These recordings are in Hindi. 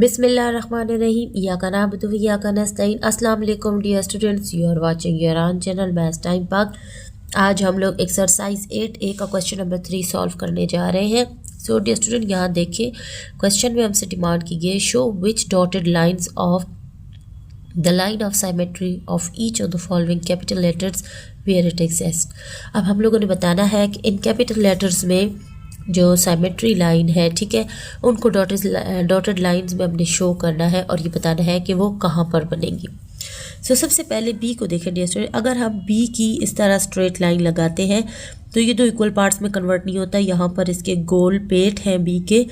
बिस्मिल्लाहिर्रहमानिर्रहीम। इय्याका नअबुदु व इय्याका नस्तईन। अस्सलाम वालेकुम dear students, you are watching your own channel maths time Pak. आज हम लोग एक्सरसाइज 8A का क्वेश्चन नंबर 3 सॉल्व करने जा रहे हैं। सो डियर स्टूडेंट, यहाँ देखिए क्वेश्चन में हमसे डिमांड की गई, show which dotted lines of the line of symmetry of each of the following capital letters where it exist. अब हम लोगों ने बताना है कि इन कैपिटल लेटर्स में जो साइमेट्री लाइन है, ठीक है, उनको डॉटेड लाइंस में हमने शो करना है और ये बताना है कि वो कहाँ पर बनेंगी। सो सबसे पहले बी को देखें डियर स्टूडेंट। अगर हम बी की इस तरह स्ट्रेट लाइन लगाते हैं तो ये दो इक्वल पार्ट्स में कन्वर्ट नहीं होता। यहाँ पर इसके गोल पेट हैं बी के,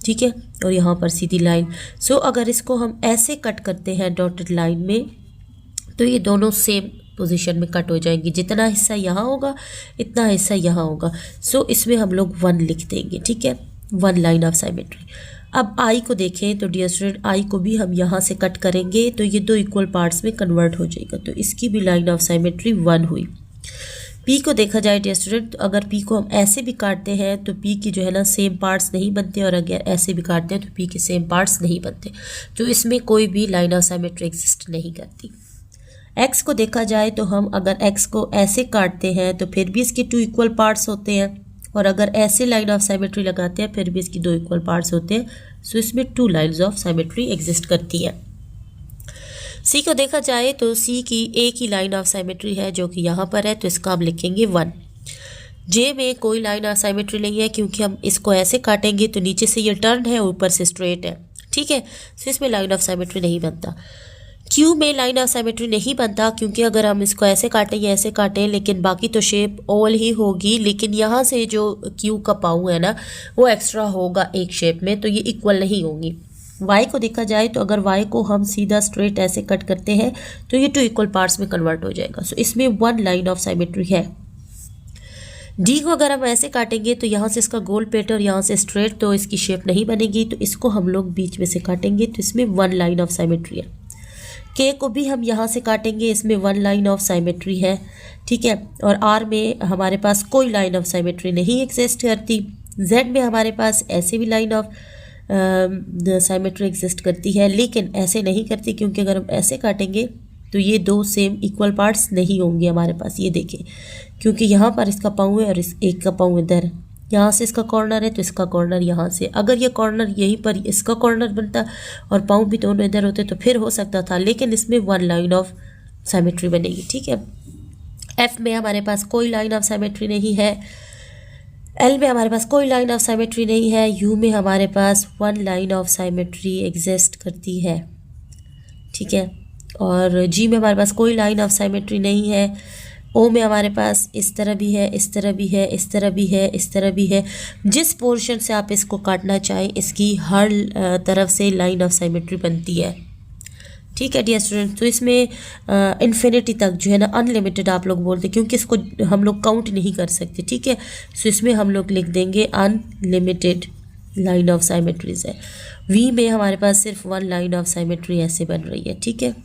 ठीक है, और यहाँ पर सीधी लाइन। सो अगर इसको हम ऐसे कट करते हैं डॉटेड लाइन में तो ये दोनों सेम पोजीशन में कट हो जाएंगी। जितना हिस्सा यहाँ होगा इतना हिस्सा यहाँ होगा। सो इसमें हम लोग 1 लिख देंगे, ठीक है, 1 लाइन ऑफ साइमेट्री। अब आई को देखें तो डियर स्टूडेंट, आई को भी हम यहाँ से कट करेंगे तो ये दो इक्वल पार्ट्स में कन्वर्ट हो जाएगा, तो इसकी भी लाइन ऑफ साइमेट्री 1 हुई। पी को देखा जाए डियर स्टूडेंट, तो अगर पी को हम ऐसे भी काटते हैं तो पी की जो है ना सेम पार्ट्स नहीं बनते, और अगर ऐसे भी काटते हैं तो पी के सेम पार्ट्स नहीं बनते, तो इसमें कोई भी लाइन ऑफ साइमेट्री एग्जिस्ट नहीं करती। एक्स को देखा जाए तो हम अगर एक्स को ऐसे काटते हैं तो फिर भी इसके 2 इक्वल पार्ट्स होते हैं, और अगर ऐसे लाइन ऑफ साइमेट्री लगाते हैं फिर भी इसकी 2 इक्वल पार्ट्स होते हैं। सो इसमें 2 लाइन्स ऑफ साइमेट्री एग्जिस्ट करती है। सी को देखा जाए तो सी की एक ही लाइन ऑफ साइमेट्री है जो कि यहाँ पर है, तो इसका हम लिखेंगे 1। जे में कोई लाइन ऑफ साइमेट्री नहीं है क्योंकि हम इसको ऐसे काटेंगे तो नीचे से ये टर्न है, ऊपर से स्ट्रेट है, ठीक है, सो इसमें लाइन ऑफ साइमेट्री नहीं बनता। क्यू में लाइन ऑफ साइमेट्री नहीं बनता क्योंकि अगर हम इसको ऐसे काटें या ऐसे काटें लेकिन बाकी तो शेप ओवल ही होगी, लेकिन यहाँ से जो क्यू का पाँव है ना वो एक्स्ट्रा होगा एक शेप में, तो ये इक्वल नहीं होंगी। वाई को देखा जाए तो अगर वाई को हम सीधा स्ट्रेट ऐसे कट करते हैं तो ये 2 इक्वल पार्ट्स में कन्वर्ट हो जाएगा। सो इसमें 1 लाइन ऑफ साइमेट्री है। डी को अगर हम ऐसे काटेंगे तो यहाँ से इसका गोल पेट और यहाँ से स्ट्रेट, तो इसकी शेप नहीं बनेगी, तो इसको हम लोग बीच में से काटेंगे तो इसमें 1 लाइन ऑफ साइमेट्री है। के को भी हम यहाँ से काटेंगे, इसमें 1 लाइन ऑफ साइमेट्री है, ठीक है, और आर में हमारे पास कोई लाइन ऑफ साइमेट्री नहीं एग्जिस्ट करती। जेड में हमारे पास ऐसे भी लाइन ऑफ साइमेट्री एग्जिस्ट करती है, लेकिन ऐसे नहीं करती क्योंकि अगर हम ऐसे काटेंगे तो ये 2 सेम इक्वल पार्ट्स नहीं होंगे हमारे पास। ये देखें, क्योंकि यहाँ पर इसका पाँव है और इस एक का पाँव इधर, यहाँ से इसका कॉर्नर है तो इसका कॉर्नर यहाँ से, अगर ये कॉर्नर यहीं पर इसका कॉर्नर बनता और पाँव भी दोनों इधर होते तो फिर हो सकता था, लेकिन इसमें 1 लाइन ऑफ साइमेट्री बनेगी, ठीक है। एफ में हमारे पास कोई लाइन ऑफ साइमेट्री नहीं है। एल में हमारे पास कोई लाइन ऑफ साइमेट्री नहीं है। यू में हमारे पास 1 लाइन ऑफ साइमेट्री एग्जिस्ट करती है, ठीक है, और जी में हमारे पास कोई लाइन ऑफ साइमेट्री नहीं है। ओ में हमारे पास इस तरह भी है, इस तरह भी है, इस तरह भी है, इस तरह भी है। जिस पोर्शन से आप इसको काटना चाहें इसकी हर तरफ से लाइन ऑफ साइमेट्री बनती है, ठीक है डियर स्टूडेंट। तो इसमें इन्फिनिटी तक जो है ना अनलिमिटेड आप लोग बोलते हैं क्योंकि इसको हम लोग काउंट नहीं कर सकते, ठीक है। सो इसमें हम लोग लिख देंगे अनलिमिटेड लाइन ऑफ साइमेट्रीज है। वी में हमारे पास सिर्फ 1 लाइन ऑफ साइमेट्री ऐसे बन रही है, ठीक है।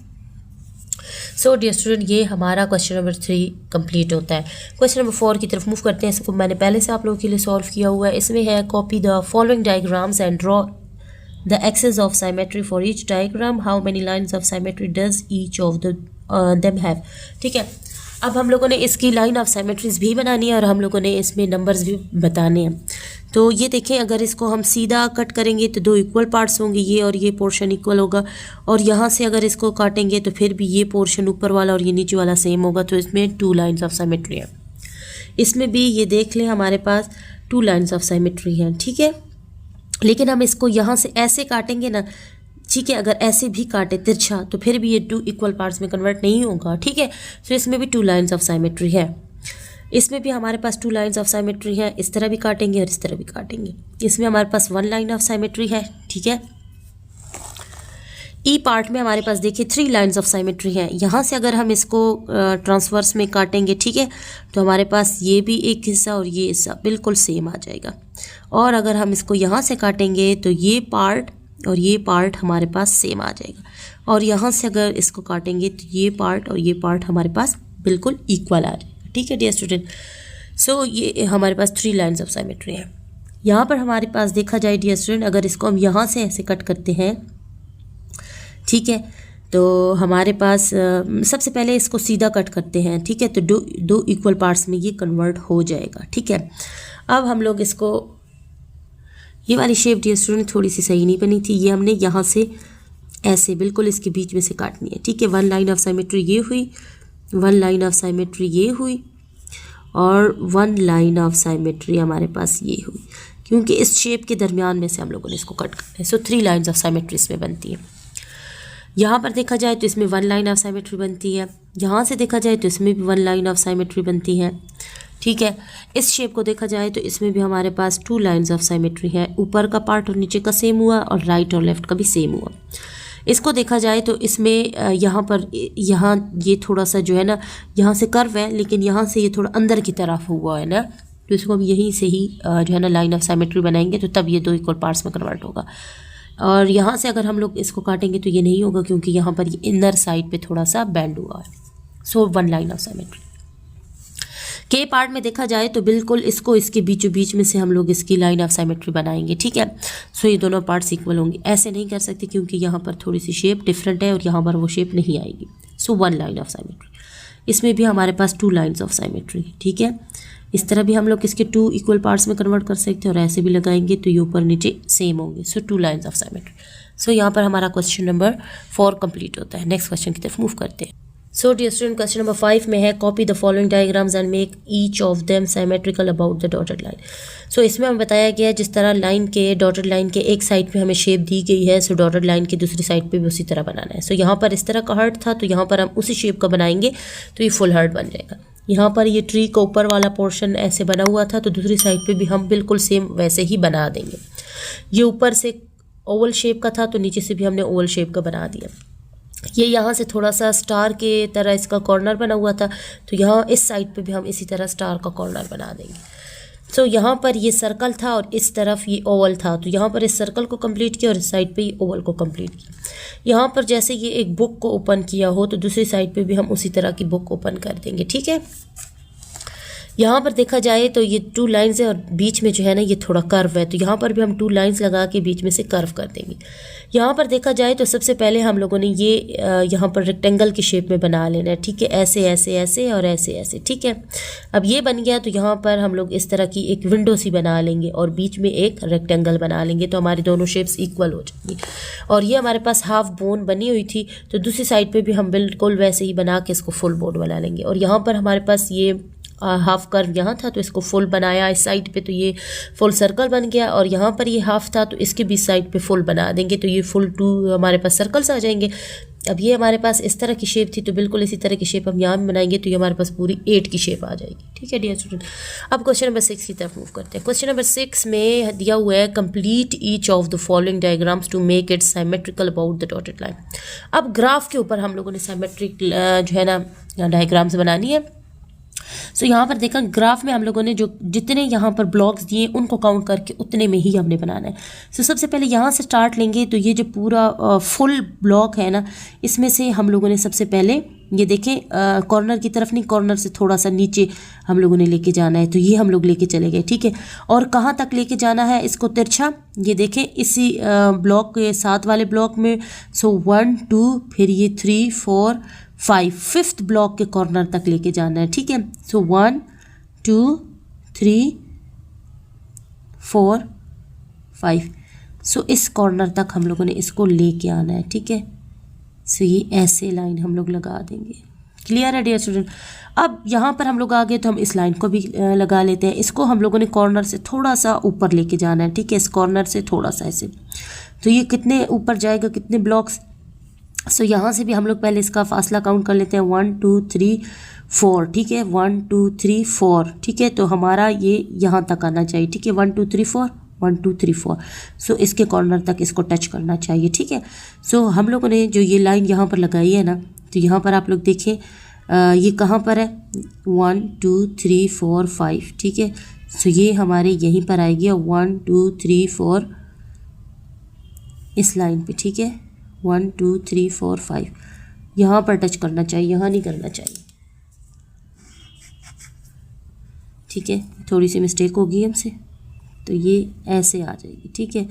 सो डियर स्टूडेंट, ये हमारा क्वेश्चन नंबर 3 कंप्लीट होता है। क्वेश्चन नंबर 4 की तरफ मूव करते हैं। इसको मैंने पहले से आप लोगों के लिए सॉल्व किया हुआ है। इसमें है copy the following diagrams and draw the axes of symmetry for each diagram. How many lines of symmetry does each of them have, ठीक है। अब हम लोगों ने इसकी लाइन ऑफ साइमेट्रीज भी बनानी है और हम लोगों ने इसमें नंबर्स भी बताने हैं। तो ये देखें, अगर इसको हम सीधा कट करेंगे तो 2 इक्वल पार्ट्स होंगे, ये और ये पोर्शन इक्वल होगा, और यहाँ से अगर इसको काटेंगे तो फिर भी ये पोर्शन ऊपर वाला और ये नीचे वाला सेम होगा, तो इसमें 2 लाइन्स ऑफ साइमेट्री है। इसमें भी ये देख लें हमारे पास 2 लाइन्स ऑफ साइमेट्री हैं, ठीक है, लेकिन हम इसको यहाँ से ऐसे काटेंगे ना, ठीक है, अगर ऐसे भी काटे तिरछा तो फिर भी ये 2 इक्वल पार्ट्स में कन्वर्ट नहीं होगा, ठीक है। तो इसमें भी 2 लाइन्स ऑफ साइमेट्री है। इसमें भी हमारे पास 2 लाइन्स ऑफ साइमेट्री है, इस तरह भी काटेंगे और इस तरह भी काटेंगे। इसमें हमारे पास 1 लाइन ऑफ साइमेट्री है, ठीक है। ई पार्ट में हमारे पास देखिए 3 लाइन्स ऑफ साइमेट्री है। यहाँ से अगर हम इसको ट्रांसवर्स में काटेंगे, ठीक है, तो हमारे पास ये भी एक हिस्सा और ये हिस्सा बिल्कुल सेम आ जाएगा, और अगर हम इसको यहाँ से काटेंगे तो ये पार्ट और ये पार्ट हमारे पास सेम आ जाएगा, और यहाँ से अगर इसको काटेंगे तो ये पार्ट और ये पार्ट हमारे पास बिल्कुल इक्वल आ जाएगा, ठीक है डियर स्टूडेंट। सो ये हमारे पास 3 लाइन्स ऑफ साइमेट्री है। यहाँ पर हमारे पास देखा जाए डियर स्टूडेंट, अगर इसको हम यहाँ से ऐसे कट करते हैं ठीक है। तो हमारे पास सबसे पहले इसको सीधा कट करते हैं, ठीक है। तो दो इक्वल पार्ट्स में ये कन्वर्ट हो जाएगा, ठीक है। अब हम लोग इसको, ये वाली शेप डियर स्टूडेंट थोड़ी सी सही नहीं बनी थी, ये हमने यहाँ से ऐसे बिल्कुल इसके बीच में से काटनी है, ठीक है। वन लाइन ऑफ साइमेट्री ये हुई, वन लाइन ऑफ साइमेट्री ये हुई, और वन लाइन ऑफ साइमेट्री हमारे पास ये हुई, क्योंकि इस शेप के दरमियान में से हम लोगों ने इसको कट करना है। सो 3 लाइन्स ऑफ साइमेट्री इसमें बनती है। यहाँ पर देखा जाए तो इसमें 1 लाइन ऑफ साइमेट्री बनती है, यहाँ से देखा जाए तो इसमें भी 1 लाइन ऑफ साइमेट्री बनती है, ठीक है। इस शेप को देखा जाए तो इसमें भी हमारे पास 2 लाइन्स ऑफ साइमेट्री है, ऊपर का पार्ट और नीचे का सेम हुआ और राइट और लेफ्ट का भी सेम हुआ। इसको देखा जाए तो इसमें यहाँ पर यहाँ ये थोड़ा सा जो है ना, यहाँ से कर्व है लेकिन यहाँ से ये थोड़ा अंदर की तरफ हुआ है ना, तो इसको हम यहीं से ही जो है ना लाइन ऑफ साइमेट्री बनाएंगे, तो तब ये 2 इक्वल पार्ट्स में कन्वर्ट होगा। और यहाँ से अगर हम लोग इसको काटेंगे तो ये नहीं होगा, क्योंकि यहाँ पर ये इनर साइड पे थोड़ा सा बैंड हुआ है। सो 1 लाइन ऑफ साइमेट्री। के पार्ट में देखा जाए तो बिल्कुल इसको इसके बीचों बीच में से हम लोग इसकी लाइन ऑफ साइमेट्री बनाएंगे, ठीक है। सो ये दोनों पार्ट्स इक्वल होंगे। ऐसे नहीं कर सकते क्योंकि यहाँ पर थोड़ी सी शेप डिफरेंट है और यहाँ पर वो शेप नहीं आएगी। सो 1 लाइन ऑफ साइमेट्री। इसमें भी हमारे पास 2 लाइन्स ऑफ साइमेट्री, ठीक है। इस तरह भी हम लोग इसके 2 इक्वल पार्ट्स में कन्वर्ट कर सकते हैं और ऐसे भी लगाएंगे तो ये ऊपर नीचे सेम होंगे। सो 2 लाइन्स ऑफ साइमेट्री। सो यहाँ पर हमारा क्वेश्चन नंबर 4 कंप्लीट होता है। नेक्स्ट क्वेश्चन की तरफ मूव करते हैं। So dear student, question number 5 में है copy the following diagrams and make each of them symmetrical about the dotted line. So इसमें हमें बताया गया है जिस तरह लाइन के, डॉटेड लाइन के एक साइड पे हमें शेप दी गई है, सो डॉटेड लाइन की दूसरी साइड पे भी उसी तरह बनाना है। सो यहाँ पर इस तरह का हार्ट था तो यहाँ पर हम उसी शेप का बनाएंगे तो ये फुल हार्ट बन जाएगा। यहाँ पर ये ट्री का ऊपर वाला पोर्शन ऐसे बना हुआ था तो दूसरी साइड पे भी हम बिल्कुल सेम वैसे ही बना देंगे। ये ऊपर से ओवल शेप का था तो नीचे से भी हमने ओवल शेप का बना दिया। ये यहाँ से थोड़ा सा स्टार के तरह इसका कॉर्नर बना हुआ था तो यहाँ इस साइड पे भी हम इसी तरह स्टार का कॉर्नर बना देंगे। सो यहाँ पर ये सर्कल था और इस तरफ ये ओवल था तो यहाँ पर इस सर्कल को कंप्लीट किया और इस साइड पे ये ओवल को कंप्लीट किया। यहाँ पर जैसे ये एक बुक को ओपन किया हो तो दूसरी साइड पे भी हम उसी तरह की बुक ओपन कर देंगे, ठीक है। यहाँ पर देखा जाए तो ये 2 लाइन्स है और बीच में जो है ना ये थोड़ा कर्व है तो यहाँ पर भी हम 2 लाइन्स लगा के बीच में से कर्व कर देंगे। यहाँ पर देखा जाए तो सबसे पहले हम लोगों ने ये यहाँ पर रेक्टेंगल की शेप में बना लेना है, ठीक है। ऐसे ऐसे ऐसे और ऐसे ऐसे, ठीक है। अब ये बन गया तो यहाँ पर हम लोग इस तरह की एक विंडो सी बना लेंगे और बीच में एक रेक्टेंगल बना लेंगे तो हमारी दोनों शेप्स इक्वल हो जाएंगी। और ये हमारे पास हाफ बोन बनी हुई थी तो दूसरी साइड पर भी हम बिल्कुल वैसे ही बना के इसको फुल बोन बना लेंगे। और यहाँ पर हमारे पास ये हाफ कर्व यहाँ था तो इसको फुल बनाया इस साइड पे तो ये फुल सर्कल बन गया। और यहाँ पर ये हाफ था तो इसके भी साइड पे फुल बना देंगे तो ये फुल 2 हमारे पास सर्कल्स आ जाएंगे। अब ये हमारे पास इस तरह की शेप थी तो बिल्कुल इसी तरह की शेप हम यहाँ भी बनाएंगे तो ये हमारे पास पूरी 8 की शेप आ जाएगी, ठीक है डियर स्टूडेंट। अब क्वेश्चन नंबर 6 की तरफ मूव करते हैं। क्वेश्चन नंबर 6 में दिया हुआ है complete each of the following diagrams to make it symmetrical about the dotted line. अब ग्राफ के ऊपर हम लोगों ने सिमेट्रिक जो है ना डायग्राम्स बनानी है। सो यहाँ पर देखा ग्राफ में हम लोगों ने जो जितने यहाँ पर ब्लॉक्स दिए उनको काउंट करके उतने में ही हमने बनाना है। सो सबसे पहले यहाँ से स्टार्ट लेंगे तो ये जो पूरा फुल ब्लॉक है ना इसमें से हम लोगों ने सबसे पहले ये देखें कॉर्नर की तरफ नहीं, कॉर्नर से थोड़ा सा नीचे हम लोगों ने लेके जाना है तो ये हम लोग लेके चले गए, ठीक है। और कहाँ तक लेके जाना है इसको तिरछा, ये देखें इसी ब्लॉक के साथ वाले ब्लॉक में। सो 1 2 फिर ये 3 4 5 5th ब्लॉक के कॉर्नर तक लेके जाना है, ठीक है। सो 1 2 3 4 5 सो इस कॉर्नर तक हम लोगों ने इसको लेके आना है, ठीक है। सो ये ऐसे लाइन हम लोग लगा देंगे। क्लियर है डियर स्टूडेंट। अब यहाँ पर हम लोग आ गए तो हम इस लाइन को भी लगा लेते हैं। इसको हम लोगों ने कॉर्नर से थोड़ा सा ऊपर लेके जाना है, ठीक है। इस कॉर्नर से थोड़ा सा ऐसे तो ये कितने ऊपर जाएगा, कितने ब्लॉक्स। सो यहाँ से भी हम लोग पहले इसका फासला काउंट कर लेते हैं 1 2 3 4, ठीक है। 1 2 3 4, ठीक है। तो हमारा ये यहाँ तक आना चाहिए, ठीक है। 1 2 3 4 1 2 3 4 सो इसके कॉर्नर तक इसको टच करना चाहिए, ठीक है। सो हम लोगों ने जो ये लाइन यहाँ पर लगाई है ना तो यहाँ पर आप लोग देखें ये कहाँ पर है 1 2 3 4 5, ठीक है। सो ये हमारे यहीं पर आएगी 1 2 3 4 इस लाइन पे, ठीक है। 1 2 3 4 5 यहाँ पर टच करना चाहिए, यहाँ नहीं करना चाहिए, ठीक है। थोड़ी सी मिस्टेक होगी हमसे तो ये ऐसे आ जाएगी, ठीक है।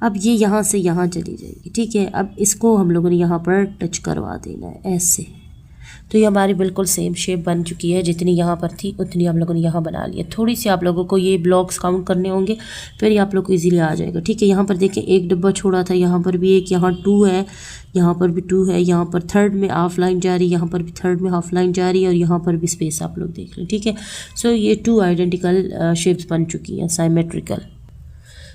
अब ये यहाँ से यहाँ चली जाएगी, ठीक है। अब इसको हम लोगों ने यहाँ पर टच करवा देना है ऐसे, तो ये हमारी बिल्कुल सेम शेप बन चुकी है। जितनी यहाँ पर थी उतनी हम लोगों ने यहाँ बना लिया। थोड़ी सी आप लोगों को ये ब्लॉक्स काउंट करने होंगे, फिर ये आप लोग को इजीली आ जाएगा, ठीक है। यहाँ पर देखें एक डब्बा छोड़ा था, यहाँ पर भी एक, यहाँ 2 है, यहाँ पर भी 2 है, यहाँ पर थर्ड में हाफ लाइन जा रही है, यहाँ पर भी थर्ड में हाफ लाइन जा रही है, और यहाँ पर भी स्पेस आप लोग देख लें, ठीक है। सो ये 2 आइडेंटिकल शेप्स बन चुकी हैं, साइमेट्रिकल।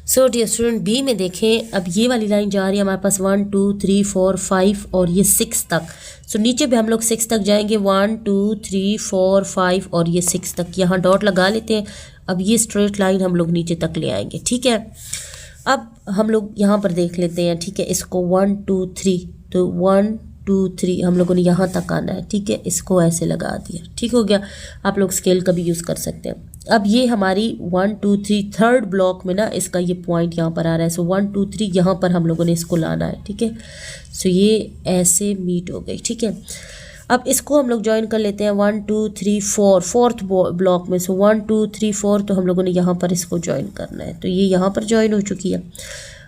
सो डियर स्टूडेंट, बी में देखें, अब ये वाली लाइन जा रही है हमारे पास 1 2 3 4 5 और ये 6 तक। सो नीचे भी हम लोग 6 तक जाएंगे, 1 2 3 4 5 और ये 6 तक। यहाँ डॉट लगा लेते हैं। अब ये स्ट्रेट लाइन हम लोग नीचे तक ले आएंगे, ठीक है। अब हम लोग यहाँ पर देख लेते हैं, ठीक है। इसको 1 2 3, तो 1 2 3 हम लोगों ने यहाँ तक आना है, ठीक है। इसको ऐसे लगा दिया, ठीक हो गया। आप लोग स्केल का भी यूज़ कर सकते हैं। अब ये हमारी 1 2 3 थर्ड ब्लॉक में ना इसका ये पॉइंट यहाँ पर आ रहा है। सो 1 2 3 यहाँ पर हम लोगों ने इसको लाना है, ठीक है। सो ये ऐसे मीट हो गई, ठीक है। अब इसको हम लोग ज्वाइन कर लेते हैं 1 2 3 4 फोर्थ ब्लॉक में। सो 1 2 3 4 तो हम लोगों ने यहाँ पर इसको ज्वाइन करना है, तो ये यहाँ पर ज्वाइन हो चुकी है।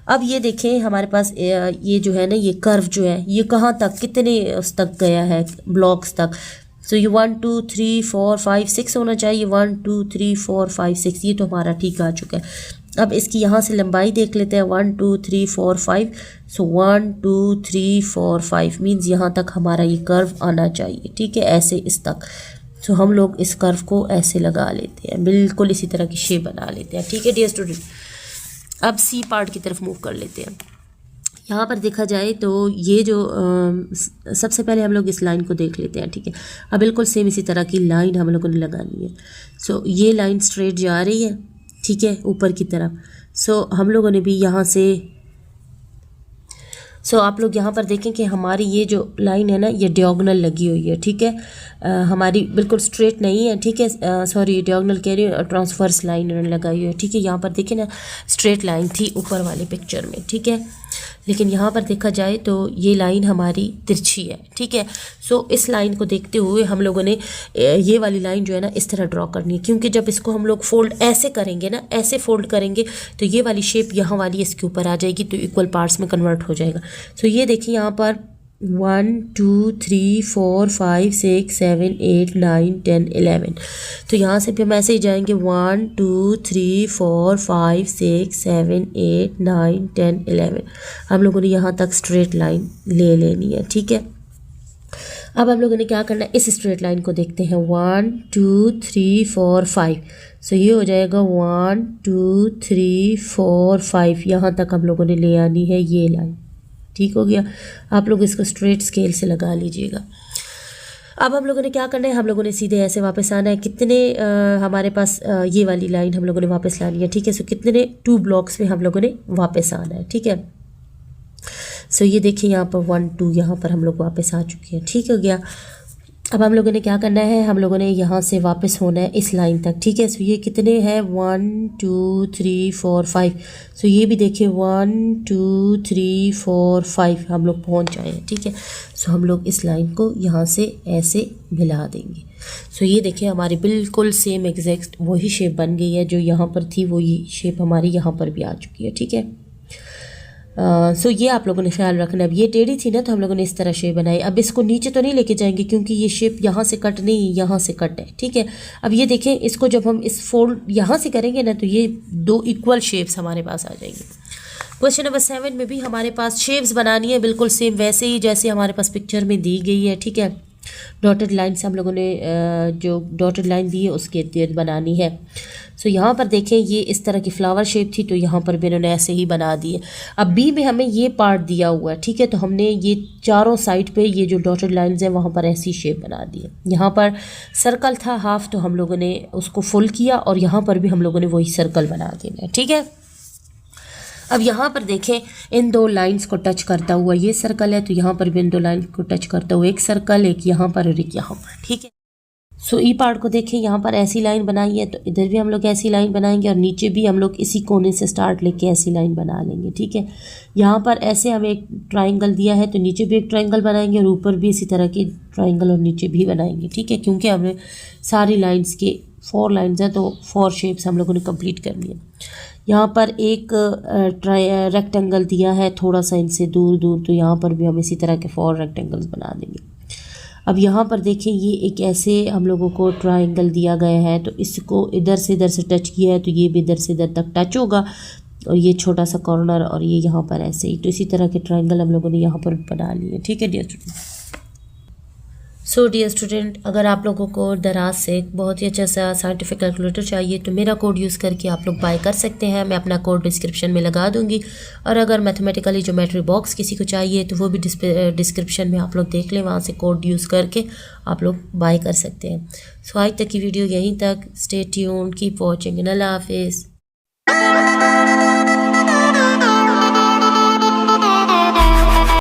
अब ये देखें हमारे पास ये जो है ना, ये कर्व जो है ये कहाँ तक, कितने उस तक गया है, ब्लॉक्स तक। सो ये 1 2 3 4 5 6 होना चाहिए, 1 2 3 4 5 6, ये तो हमारा ठीक आ चुका है। अब इसकी यहाँ से लंबाई देख लेते हैं, 1 2 3 4 5। सो 1 2 3 4 5 मीन्स यहाँ तक हमारा ये कर्व आना चाहिए, ठीक है, ऐसे इस तक। सो हम लोग इस कर्व को ऐसे लगा लेते हैं, बिल्कुल इसी तरह की शेप बना लेते हैं, ठीक है डियर स्टूडेंट। अब सी पार्ट की तरफ मूव कर लेते हैं। यहाँ पर देखा जाए तो ये जो सबसे पहले हम लोग इस लाइन को देख लेते हैं, ठीक है। अब बिल्कुल सेम इसी तरह की लाइन हम लोगों ने लगानी है। सो ये लाइन स्ट्रेट जा रही है, ठीक है, ऊपर की तरफ। सो हम लोगों ने भी यहाँ से आप लोग यहाँ पर देखें कि हमारी ये जो लाइन है ना, ये डायगोनल लगी हुई है, ठीक है। हमारी बिल्कुल स्ट्रेट नहीं है, ठीक है। सॉरी, डायगोनल कह रही हूँ, ट्रांसवर्स लाइन उन्होंने लगाई हुई है, ठीक है। यहाँ पर देखें ना, स्ट्रेट लाइन थी ऊपर वाले पिक्चर में, ठीक है। लेकिन यहाँ पर देखा जाए तो ये लाइन हमारी तिरछी है, ठीक है। सो इस लाइन को देखते हुए हम लोगों ने ये वाली लाइन जो है ना इस तरह ड्रॉ करनी है, क्योंकि जब इसको हम लोग फोल्ड ऐसे करेंगे ना, ऐसे फोल्ड करेंगे तो ये वाली शेप यहाँ वाली इसके ऊपर आ जाएगी, तो इक्वल पार्ट्स में कन्वर्ट हो जाएगा। सो ये देखिए यहाँ पर 1 2 3 4 5 6 7 8 9 10 11। तो यहाँ से भी हम ऐसे ही जाएंगे, 1 2 3 4 5 6 7 8 9 10 11। हम लोगों ने यहाँ तक स्ट्रेट लाइन ले लेनी है, ठीक है। अब हम लोगों ने क्या करना है, इस स्ट्रेट लाइन को देखते हैं, 1 2 3 4 5। सो ये हो जाएगा 1 2 3 4 5, यहाँ तक हम लोगों ने ले आनी है ये लाइन, ठीक हो गया। आप लोग इसको स्ट्रेट स्केल से लगा लीजिएगा। अब हम लोगों ने क्या करना है, हम लोगों ने सीधे ऐसे वापस आना है। कितने हमारे पास ये वाली लाइन हम लोगों ने वापस लानी है, ठीक है। सो कितने 2 ब्लॉक्स में हम लोगों ने वापस आना है, ठीक है। सो ये देखिए यहाँ पर 1 2 यहाँ पर हम लोग वापस आ चुके हैं, ठीक हो गया। अब हम लोगों ने क्या करना है, हम लोगों ने यहाँ से वापस होना है इस लाइन तक, ठीक है। सो ये कितने हैं, 1 2 3 4 5। सो ये भी देखिए 1 2 3 4 5 हम लोग पहुँच आए हैं, ठीक है। सो हम लोग इस लाइन को यहाँ से ऐसे मिला देंगे। सो ये देखिए हमारी बिल्कुल सेम एग्जैक्ट वही शेप बन गई है जो यहाँ पर थी, वही शेप हमारी यहाँ पर भी आ चुकी है, ठीक है। सो ये आप लोगों ने ख्याल रखना। अब ये टेढ़ी थी ना, तो हम लोगों ने इस तरह शेप बनाई। अब इसको नीचे तो नहीं लेके जाएंगे क्योंकि ये शेप यहाँ से कट नहीं, यहाँ से कट है, ठीक है। अब ये देखें, इसको जब हम इस फोल्ड यहाँ से करेंगे ना, तो ये 2 इक्वल शेप्स हमारे पास आ जाएंगी। क्वेश्चन नंबर 7 में भी हमारे पास शेप्स बनानी है बिल्कुल सेम वैसे ही जैसे हमारे पास पिक्चर में दी गई है, ठीक है। डॉटेड लाइन से हम लोगों ने जो डॉटेड लाइन दी है उसके इर्द गिर्द बनानी है। सो यहाँ पर देखें, ये इस तरह की फ्लावर शेप थी, तो यहाँ पर भी इन्होंने ऐसे ही बना दी है। अब बी में हमें ये पार्ट दिया हुआ है, ठीक है। तो हमने ये चारों साइड पे ये जो डॉटेड लाइंस हैं वहाँ पर ऐसी शेप बना दी है। यहाँ पर सर्कल था हाफ, तो हम लोगों ने उसको फुल किया, और यहाँ पर भी हम लोगों ने वही सर्कल बना देना है, ठीक है। अब यहाँ पर देखें, इन 2 लाइंस को टच करता हुआ ये सर्कल है, तो यहाँ पर भी इन 2 लाइन को टच करता हुआ एक सर्कल, एक यहाँ पर और एक यहाँ पर, ठीक है। सो ई पार्ट को देखें, यहाँ पर ऐसी लाइन बनाई है, तो इधर भी हम लोग ऐसी लाइन बनाएंगे, और नीचे भी हम लोग इसी कोने से स्टार्ट लेके ऐसी लाइन बना लेंगे, ठीक है। यहाँ पर ऐसे हमें एक ट्राइंगल दिया है, तो नीचे भी एक ट्राइंगल बनाएंगे और ऊपर भी इसी तरह की ट्राइंगल और नीचे भी बनाएंगे, ठीक है। क्योंकि हमें सारी लाइन्स के 4 लाइन्स हैं, तो 4 शेप्स हम लोगों ने कंप्लीट करनी है। यहाँ पर एक रेक्टेंगल दिया है थोड़ा सा इनसे दूर दूर, तो यहाँ पर भी हम इसी तरह के 4 रेक्टेंगल्स बना देंगे। अब यहाँ पर देखें, ये एक ऐसे हम लोगों को ट्राइंगल दिया गया है, तो इसको इधर से टच किया है तो ये भी इधर से इधर तक टच होगा, और ये छोटा सा कॉर्नर और ये यहाँ पर ऐसे ही। तो इसी तरह के ट्राइंगल हम लोगों ने यहाँ पर बना लिए। ठीक है dear student. So dear student, अगर आप लोगों को दराज से बहुत ही अच्छा सा साइंटिफिक कैलकुलेटर चाहिए तो मेरा कोड यूज़ करके आप लोग बाय कर सकते हैं। मैं अपना कोड डिस्क्रिप्शन में लगा दूंगी, और अगर मैथमेटिकली ज्योमेट्री बॉक्स किसी को चाहिए तो वो भी डिस्क्रिप्शन में आप लोग देख लें, वहाँ से कोड यूज़ करके आप लोग बाय कर सकते हैं। सो आज तक की वीडियो यहीं तक। स्टे ट्यून्ड, कीप वॉचिंग, अल्लाह हाफिज़।